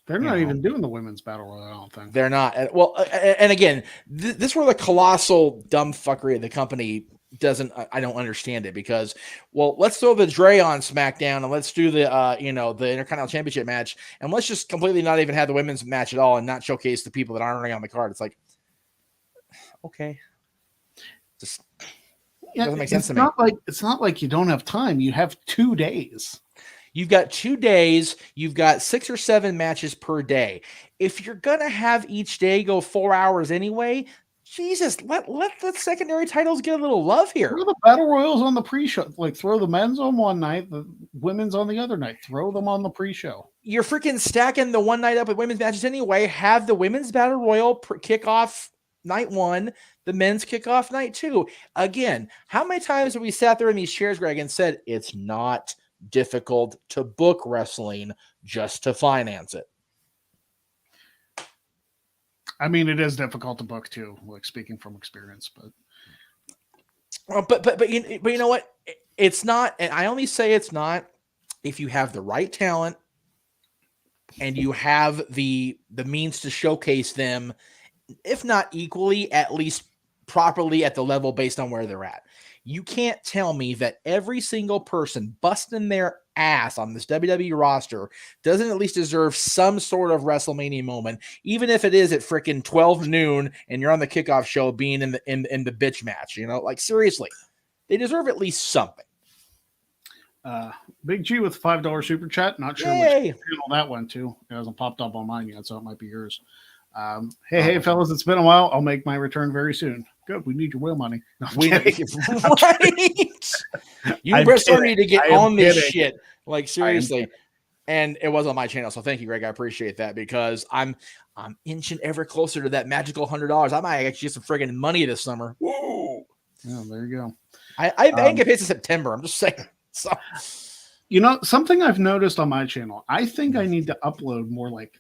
They're not even doing the women's battle royal, I don't think. They're not. Well, and again, this is where the colossal dumb fuckery of the company doesn't. I don't understand it because, well, let's throw the Dre on SmackDown and let's do the the Intercontinental Championship match and let's just completely not even have the women's match at all and not showcase the people that aren't already on the card. It's like, okay, just doesn't make sense to me. It's not like you don't have time. You have 2 days. You've got 2 days. You've got 6 or 7 matches per day. If you're going to have each day go 4 hours anyway, Jesus, let the secondary titles get a little love here. Throw the battle royals on the pre-show. Like, throw the men's on one night, the women's on the other night. Throw them on the pre-show. You're freaking stacking the one night up with women's matches anyway. Have the women's battle royal kick off night 1, the men's kick off night 2. Again, how many times have we sat there in these chairs, Greg, and said it's not difficult to book wrestling, just to finance it? I mean, it is difficult to book too, like speaking from experience, but you know what? It's not, and I only say it's not if you have the right talent and you have the means to showcase them, if not equally, at least properly at the level based on where they're at. You can't tell me that every single person busting their ass on this WWE roster doesn't at least deserve some sort of WrestleMania moment, even if it is at freaking 12 noon and you're on the kickoff show being in the bitch match. Like seriously, they deserve at least something. Big G with $5 super chat. Not sure which channel that went to. It hasn't popped up on mine yet, so it might be yours. Hey, fellas, it's been a while. I'll make my return very soon. Good. We need your whale money. No, right. You press need to get on this shit. Like seriously. And it was on my channel. So thank you, Greg. I appreciate that because I'm inching ever closer to that magical $100. I might actually get some friggin' money this summer. Whoa. Yeah, there you go. I didn't get paid to September. I'm just saying. So something I've noticed on my channel, I think I need to upload more like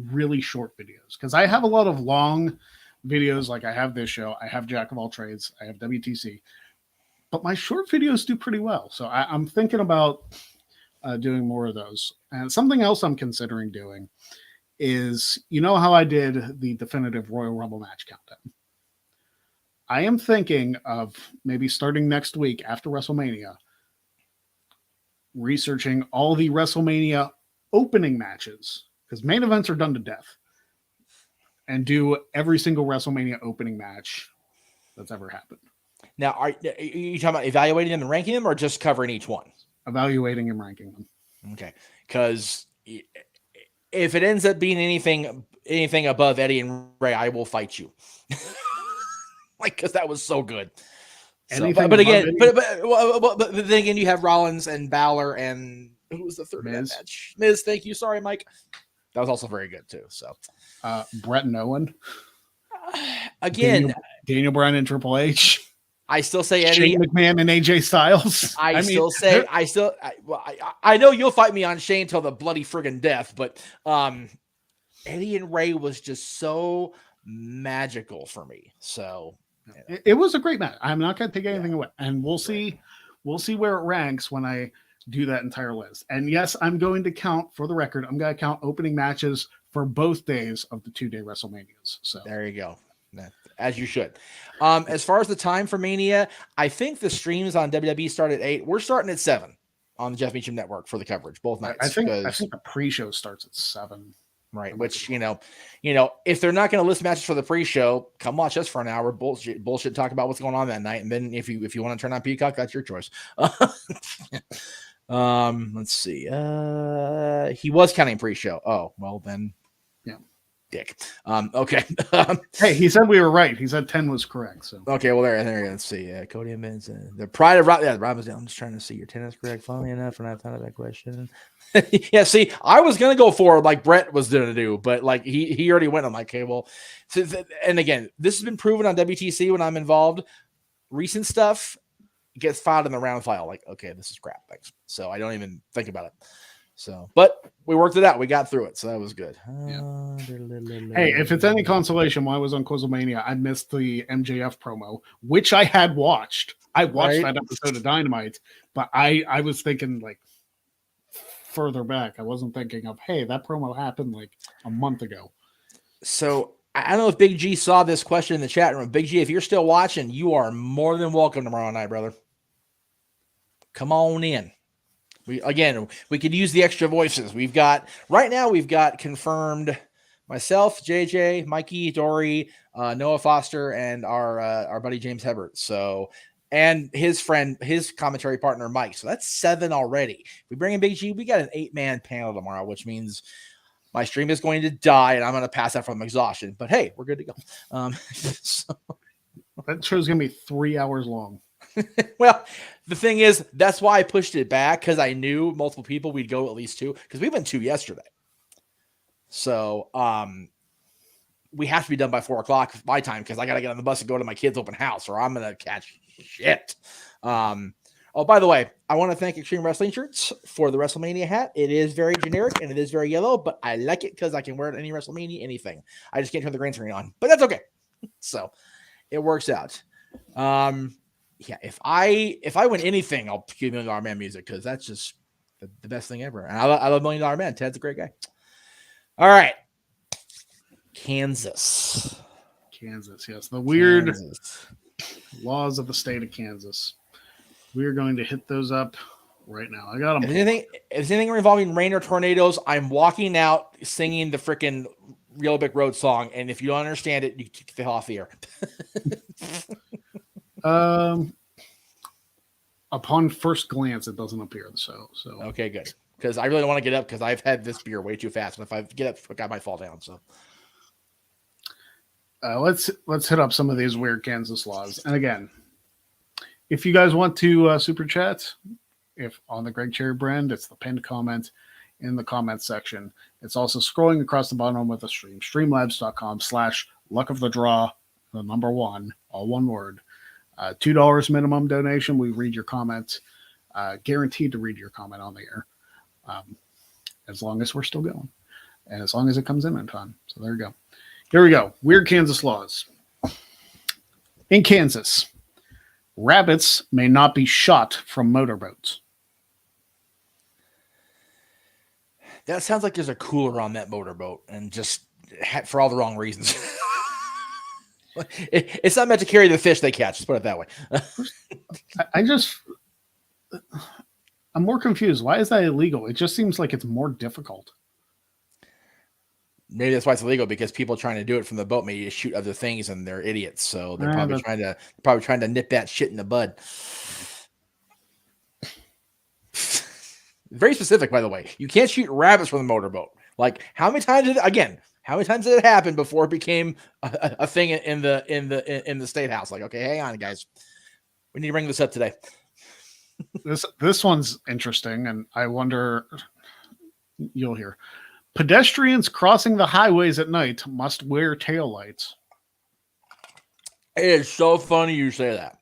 really short videos because I have a lot of long videos. Like I have this show, I have Jack of All Trades, I have WTC, but my short videos do pretty well. So I'm thinking about doing more of those. And something else I'm considering doing is, how I did the definitive Royal Rumble match countdown. I am thinking of maybe starting next week after WrestleMania, researching all the WrestleMania opening matches because main events are done to death, and do every single WrestleMania opening match that's ever happened. Now, are you talking about evaluating them and ranking them or just covering each one? Evaluating and ranking them. Okay. Because if it ends up being anything above Eddie and Ray, I will fight you. Because that was so good. So, but then again, you have Rollins and Balor and who was the third match? Miz. Thank you. Sorry, Mike. That was also very good too. So, Brett and Owen. Again, Daniel Bryan and Triple H. I still say Eddie. Shane McMahon and AJ Styles. I know you'll fight me on Shane till the bloody friggin' death, but Eddie and Ray was just so magical for me. So it was a great match. I'm not going to take anything away, and we'll see where it ranks when I do that entire list. And yes, I'm going to count, for the record, I'm going to count opening matches for both days of the 2-day WrestleManias. So there you go. As you should. As far as the time for Mania, I think the streams on WWE start at 8. We're starting at 7 on the Jeff Meacham Network for the coverage both nights. I think the pre-show starts at 7. Right, which if they're not going to list matches for the pre-show, come watch us for an hour. Bullshit. Talk about what's going on that night, and then if you want to turn on Peacock, that's your choice. Let's see. He was counting pre-show. Oh, well then. Dick. Okay. Hey, he said we were right. He said 10 was correct. So okay, well there you go. Let's see. Cody and Vince, the pride of Rob. Yeah, Rob was down. I'm just trying to see your 10 is correct. Funnily enough, and I thought of that question. Yeah, see, I was gonna go for like Brett was gonna do, but like he already went. I'm like, okay, well, and again, this has been proven on WTC when I'm involved. Recent stuff gets filed in the round file. Like, okay, this is crap. Thanks. So I don't even think about it. So, but we worked it out. We got through it. So that was good. Yeah. Hey, if it's any consolation, while I was on Quizlemania, I missed the MJF promo, which I had watched. I watched that episode of Dynamite, but I was thinking like further back. I wasn't thinking of, hey, that promo happened like a month ago. So I don't know if Big G saw this question in the chat room. Big G, if you're still watching, you are more than welcome tomorrow night, brother. Come on in. We could use the extra voices. Right now we've got confirmed myself, JJ, Mikey, Dory, Noah Foster, and our buddy James Hebert. So, and his commentary partner Mike. So that's 7 already. If we bring in Big G, we got an 8-man panel tomorrow, which means my stream is going to die and I'm going to pass out from exhaustion. But hey, we're good to go. So. That show's going to be 3 hours long. Well, the thing is, that's why I pushed it back, because I knew multiple people we'd go at least 2, because we went 2 yesterday. So we have to be done by 4:00 my time, because I got to get on the bus and go to my kid's open house, or I'm going to catch shit. Oh, by the way, I want to thank Extreme Wrestling Shirts for the WrestleMania hat. It is very generic and it is very yellow, but I like it because I can wear it any WrestleMania, anything. I just can't turn the green screen on, but that's okay. So it works out. Yeah, if I win anything, I'll cue $1 Million Man music, because that's just the best thing ever. And I love $1 Million Man. Ted's a great guy. All right. Kansas, yes. The weird laws of the state of Kansas. We're going to hit those up right now. I got them. If anything involving rain or tornadoes, I'm walking out singing the freaking Real Big Road song. And if you don't understand it, you kick the hell off the air. Upon first glance, it doesn't appear so. Okay, good. Because I really don't want to get up, because I've had this beer way too fast, and if I get up, I might fall down. So let's hit up some of these weird Kansas laws. And again, if you guys want to super chat, if on the Greg Cherry brand, it's the pinned comment in the comments section. It's also scrolling across the bottom with the stream. Streamlabs.com/luck of the draw, the number 1, all one word. $2 minimum donation. We read your comments. Guaranteed to read your comment on the air, as long as we're still going, and as long as it comes in time. So there you go. Here we go. Weird Kansas laws. In Kansas, rabbits may not be shot from motorboats. That sounds like there's a cooler on that motorboat, and just for all the wrong reasons. It's not meant to carry the fish they catch. Let's put it that way. I'm more confused. Why is that illegal? It just seems like it's more difficult. Maybe that's why it's illegal, because people trying to do it from the boat may shoot other things, and they're idiots. So they're probably trying to nip that shit in the bud. Very specific, by the way. You can't shoot rabbits from the motorboat. Like, how many times did it happen before it became a thing in the state house? Like, okay, hang on, guys, we need to bring this up today. This one's interesting, and I wonder, you'll hear. Pedestrians crossing the highways at night must wear taillights. It is so funny you say that.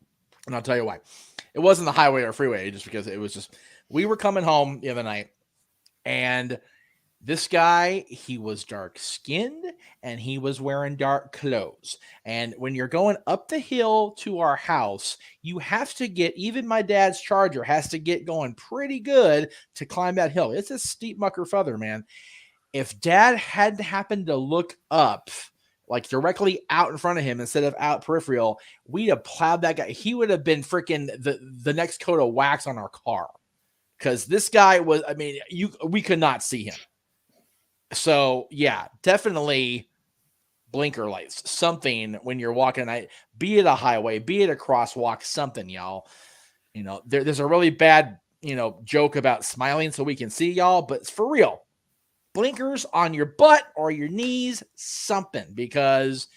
And I'll tell you why. It wasn't the highway or freeway, just because it was just, we were coming home the other night, and this guy, he was dark skinned and he was wearing dark clothes. And when you're going up the hill to our house, you have to get, even my dad's Charger has to get going pretty good to climb that hill. It's a steep mucker feather, man. If Dad hadn't happened to look up, like directly out in front of him instead of out peripheral, we'd have plowed that guy. He would have been freaking the next coat of wax on our car. Because this guy was, I mean, we could not see him. So yeah, definitely blinker lights, something when you're walking, be it a highway, be it a crosswalk, something, y'all. You know, there's a really bad, joke about smiling so we can see y'all, but it's for real. Blinkers on your butt or your knees, something, because,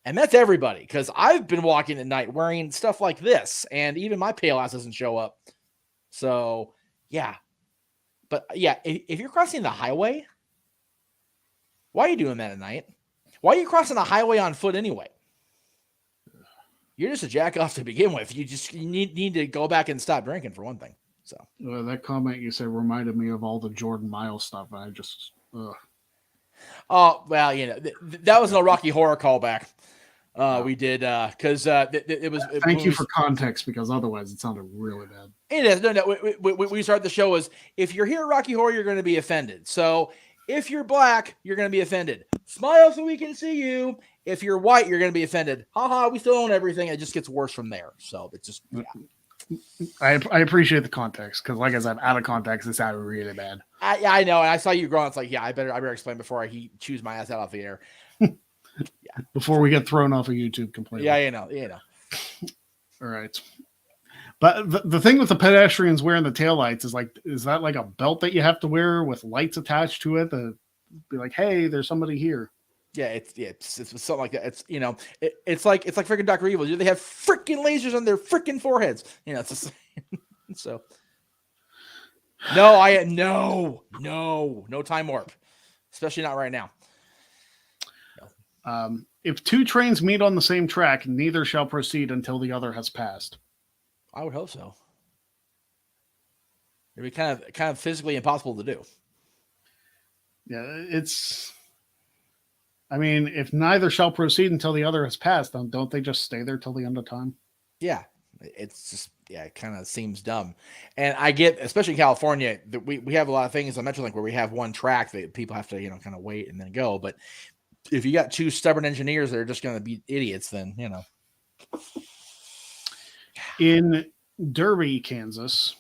and that's everybody, because I've been walking at night wearing stuff like this, and even my pale ass doesn't show up. So yeah, but yeah, if you're crossing the highway, why are you doing that at night? Why are you crossing the highway on foot anyway? You're just a jack off to begin with. You need to go back and stop drinking, for one thing. So that comment you said reminded me of all the Jordan Miles stuff. I just, oh well, that was no Rocky Horror callback. We did because it was. Thank you for context, because otherwise it sounded really bad. It is we start the show as, if you're here at Rocky Horror, you're going to be offended. So if you're black, you're going to be offended. Smile so we can see you. If you're white, you're going to be offended. Haha, we still own everything. It just gets worse from there. So it's just, yeah. I appreciate the context, because, like I said, out of context, it sounded really bad. I know, and I saw you growing. It's like, yeah, I better explain before he chews my ass out off the air. Yeah. Before we get thrown off of YouTube completely. Yeah, you know. All right. But the thing with the pedestrians wearing the taillights is that like a belt that you have to wear with lights attached to it to be like, hey, there's somebody here? Yeah, it's something like that. It's it's like freaking Dr. Evil. They have freaking lasers on their freaking foreheads. It's just, so. No time warp, especially not right now. No. If two trains meet on the same track, neither shall proceed until the other has passed. I would hope so. It'd be kind of physically impossible to do. Yeah, I mean, if neither shall proceed until the other has passed, don't they just stay there till the end of time? Yeah, it's just, it kind of seems dumb. And I get, especially in California, that we have a lot of things on Metrolink where we have one track that people have to, kind of wait and then go. But if you got two stubborn engineers that are just going to be idiots, then, In Derby, Kansas,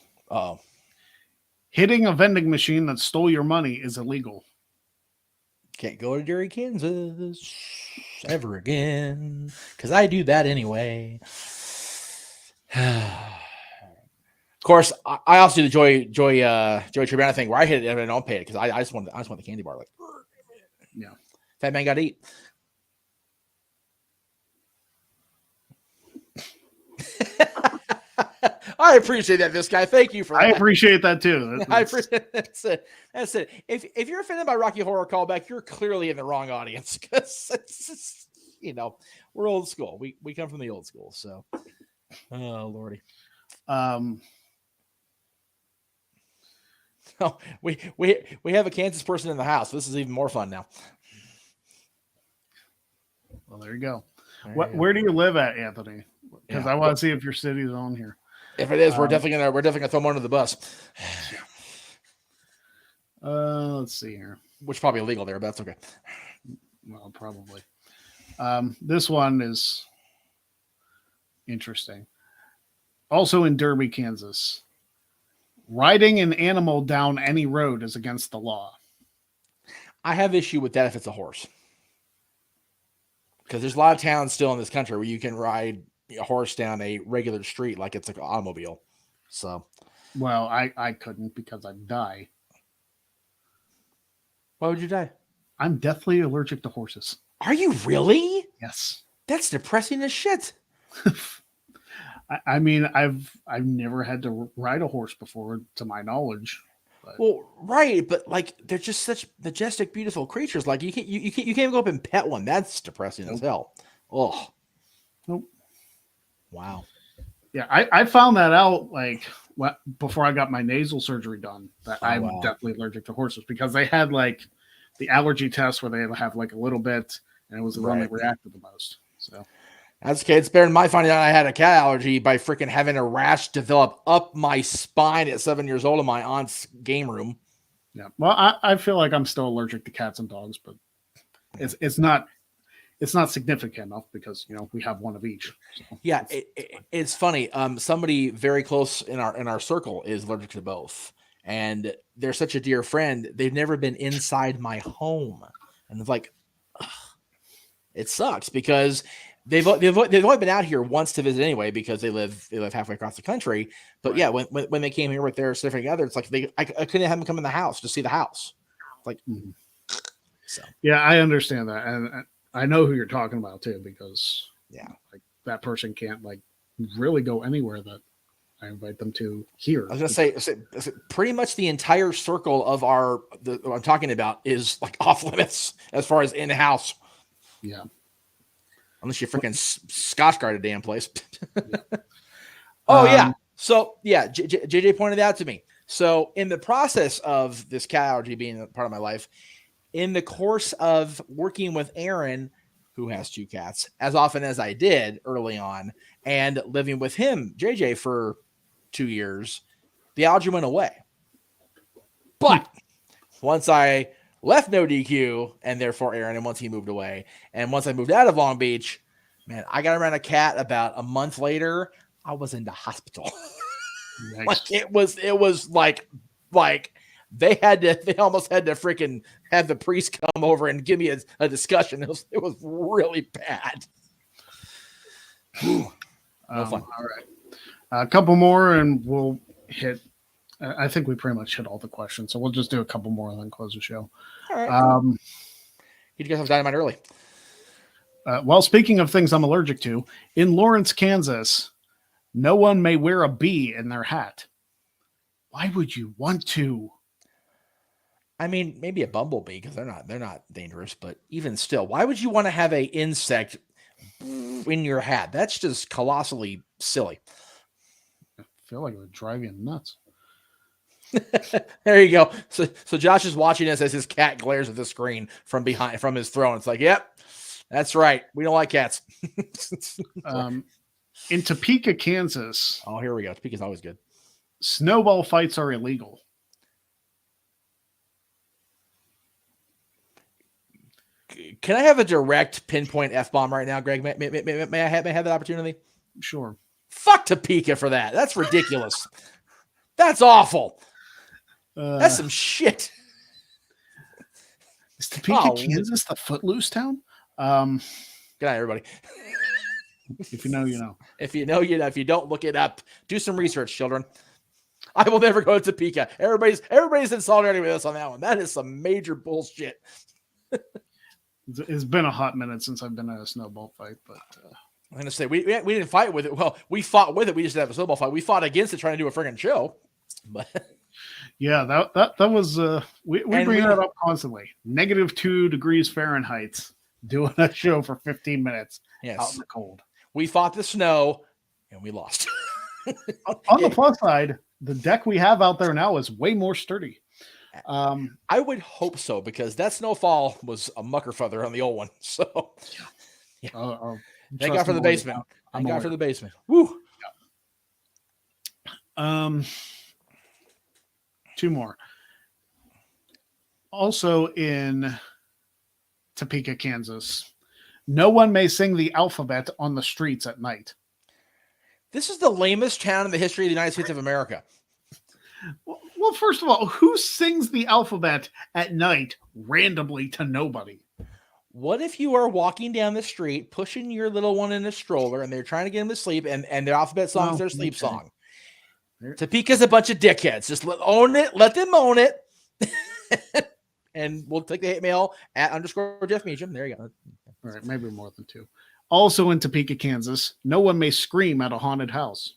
hitting a vending machine that stole your money is illegal. Can't go to Derby, Kansas ever again, because I do that anyway. Of course, I also do the Joey Tribuna thing where I hit it and I don't pay it, because I just want the candy bar. Like, yeah, fat man got to eat. I appreciate that, this guy. Thank you for that. I appreciate that too. I appreciate that's it. If you're offended by Rocky Horror callback, you're clearly in the wrong audience, because it's just, we're old school. We come from the old school. So, oh lordy. Oh, we have a Kansas person in the house. This is even more fun now. Well, there you go. Where do you live at, Anthony? Because I want to see if your city's on here. If it is, we're definitely gonna throw him under the bus. Let's see here. Which is probably illegal there, but that's okay. Well, probably. This one is interesting. Also in Derby, Kansas, riding an animal down any road is against the law. I have issue with that if it's a horse, because there's a lot of towns still in this country where you can ride a horse down a regular street like it's like an automobile. So, well, I couldn't, because I'd die. Why would you die? I'm deathly allergic to horses. Are you really? Yes. That's depressing as shit. I mean, I've never had to ride a horse before, to my knowledge. But. Well, right, but like they're just such majestic, beautiful creatures. Like you can't go up and pet one. That's depressing as hell. Oh, nope. Wow. Yeah, I found that out like before I got my nasal surgery done that I'm definitely allergic to horses because they had like the allergy test where they have like a little bit, and it was the one that reacted the most. So as a kid, it's better than my finding out I had a cat allergy by freaking having a rash develop up my spine at 7 years old in my aunt's game room. Yeah, well, I feel like I'm still allergic to cats and dogs, but it's not significant enough because we have one of each. So yeah, it's funny. Somebody very close in our circle is allergic to both, and they're such a dear friend. They've never been inside my home, and it's like, ugh, it sucks because they've only been out here once to visit anyway because they live halfway across the country. But yeah, when they came here with their significant other, it's like I couldn't have them come in the house to see the house. Like, so yeah, I understand that, and I know who you're talking about too, because like that person can't like really go anywhere that I invite them to here. I was gonna say pretty much the entire circle of what I'm talking about is like off limits as far as in house. Yeah, unless you freaking Scotch guard a damn place. Yeah. So yeah, JJ pointed out to me. So in the process of this cat allergy being a part of my life, in the course of working with Aaron, who has 2 cats, as often as I did early on, and living with him, JJ, for 2 years, the allergy went away. But once I left No DQ and therefore Aaron, and once he moved away, and once I moved out of Long Beach, man, I got around a cat about a month later. I was in the hospital. Nice. Like it was like they almost had to freaking have the priest come over and give me a discussion. It was really bad. No fun. All right. A couple more and we'll hit. I think we pretty much hit all the questions. So we'll just do a couple more and then close the show. All right. You guys have dynamite early. Well, speaking of things I'm allergic to, in Lawrence, Kansas, no one may wear a bee in their hat. Why would you want to? I mean, maybe a bumblebee because they're not dangerous, but even still, why would you want to have an insect in your hat? That's just colossally silly. I feel like it would drive you nuts. There you go. So Josh is watching us as his cat glares at the screen from his throne. It's like, yep, that's right. We don't like cats. In Topeka, Kansas. Oh, here we go. Topeka's always good. Snowball fights are illegal. Can I have a direct pinpoint F-bomb right now, Greg? May I have that opportunity? Sure. Fuck Topeka for that. That's ridiculous. That's awful. That's some shit. Is Topeka, Kansas the footloose town? Good night, everybody. If you know, you know. If you know, you know. If you don't, look it up. Do some research, children. I will never go to Topeka. Everybody's in solidarity with us on that one. That is some major bullshit. It's been a hot minute since I've been at a snowball fight, but I'm gonna say we didn't fight with it. Well, we fought with it. We just didn't have a snowball fight. We fought against it, trying to do a friggin' show. But yeah, that was we bring that up constantly. -2 degrees Fahrenheit, doing a show for 15 minutes out in the cold. We fought the snow and we lost. On the plus side, the deck we have out there now is way more sturdy. I would hope so because that snowfall was a mucker feather on the old one. So, yeah. Thank God for the basement. Thank God for the basement. Woo. Yeah. 2 more. Also in Topeka, Kansas, no one may sing the alphabet on the streets at night. This is the lamest town in the history of the United States of America. Well, first of all, who sings the alphabet at night randomly to nobody? What if you are walking down the street, pushing your little one in a stroller, and they're trying to get him to sleep, and their alphabet song is their sleep song? Topeka's a bunch of dickheads. Just own it. Let them own it. And we'll take the hate mail at _Jeff Meacham. There you go. All right, maybe more than 2. Also in Topeka, Kansas, no one may scream at a haunted house.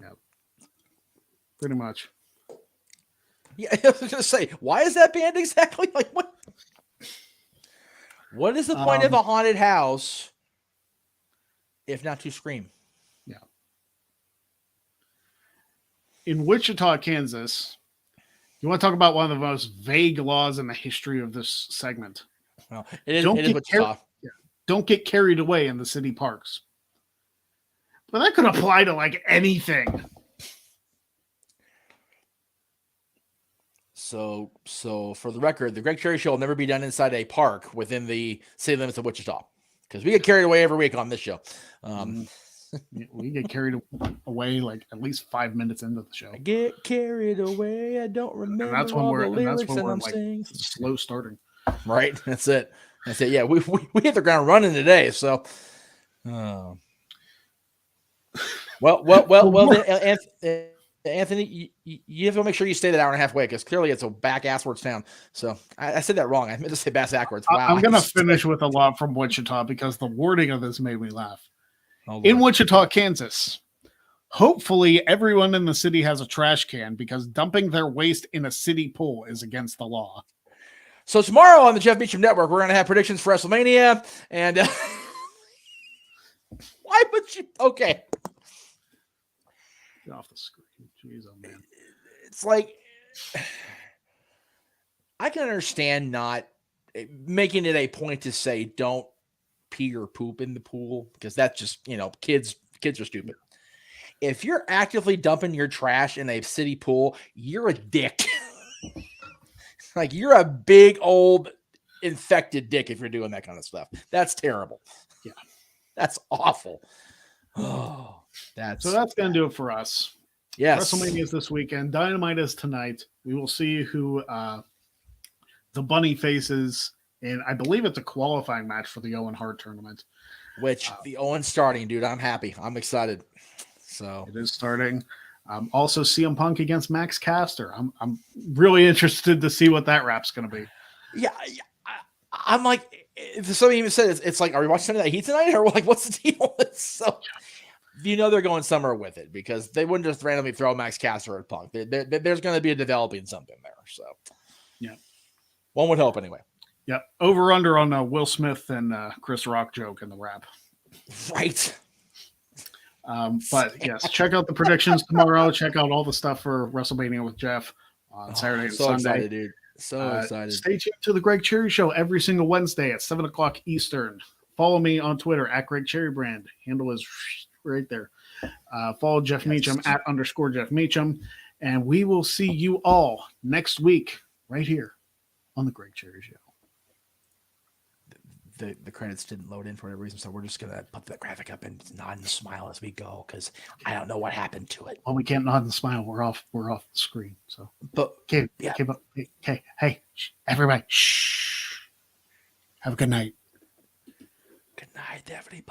Yeah, pretty much. Yeah, I was gonna say, why is that banned exactly? Like what? What is the point of a haunted house if not to scream? Yeah. In Wichita, Kansas, you want to talk about one of the most vague laws in the history of this segment. Well, it is Wichita. Don't get carried away in the city parks. But that could apply to like anything. So for the record, the Greg Cherry Show will never be done inside a park within the city limits of Wichita, because we get carried away every week on this show. We get carried away like at least 5 minutes into the show. I get carried away. I don't remember. And that's when we're like slow starting. Right. That's it. Yeah, we hit the ground running today. So, well. Anthony, you have to make sure you stay that hour and a half away, because clearly it's a back asswards town. So I said that wrong. I meant to say bass backwards. Wow. I'm going to finish with a lot from Wichita because the wording of this made me laugh. In Wichita, Kansas, hopefully everyone in the city has a trash can because dumping their waste in a city pool is against the law. So tomorrow on the Jeff Meacham Network, we're going to have predictions for WrestleMania. And why would you? Okay. Get off the screen. Jeez, oh man. It's like, I can understand not making it a point to say don't pee or poop in the pool, because that's just, kids are stupid. If you're actively dumping your trash in a city pool, you're a dick. Like, you're a big old infected dick if you're doing that kind of stuff. That's terrible. Yeah. That's awful. Oh, so that's going to do it for us. Yes. WrestleMania is this weekend. Dynamite is tonight. We will see who the Bunny faces, and I believe it's a qualifying match for the Owen Hart tournament. Which the Owen's starting, dude. I'm happy. I'm excited. So it is starting. Also, CM Punk against Max Caster. I'm really interested to see what that rap's going to be. Yeah. I'm like, somebody even said it's like, are we watching Sunday Night Heat tonight, or like, what's the deal? So they're going somewhere with it, because they wouldn't just randomly throw Max Caster at Punk. There's going to be a developing something there. So yeah, one would hope anyway. Yep. Over under on Will Smith and Chris Rock joke in the rap. Right. But yes, check out the predictions tomorrow. Check out all the stuff for WrestleMania with Jeff on Saturday and Sunday. Excited, dude. So excited. Stay tuned to the Greg Cherry Show every single Wednesday at 7:00 Eastern. Follow me on Twitter at Greg Cherry Brand. Handle is right there. Follow Jeff Meacham at _Jeff Meacham. And we will see you all next week right here on the Greg Cherry Show. The credits didn't load in for whatever reason, so we're just gonna put the graphic up and nod and smile as we go, because I don't know what happened to it. Well, we can't nod and smile. We're off the screen. So, but okay, hey, everybody, shh. Have a good night. Good night, everybody.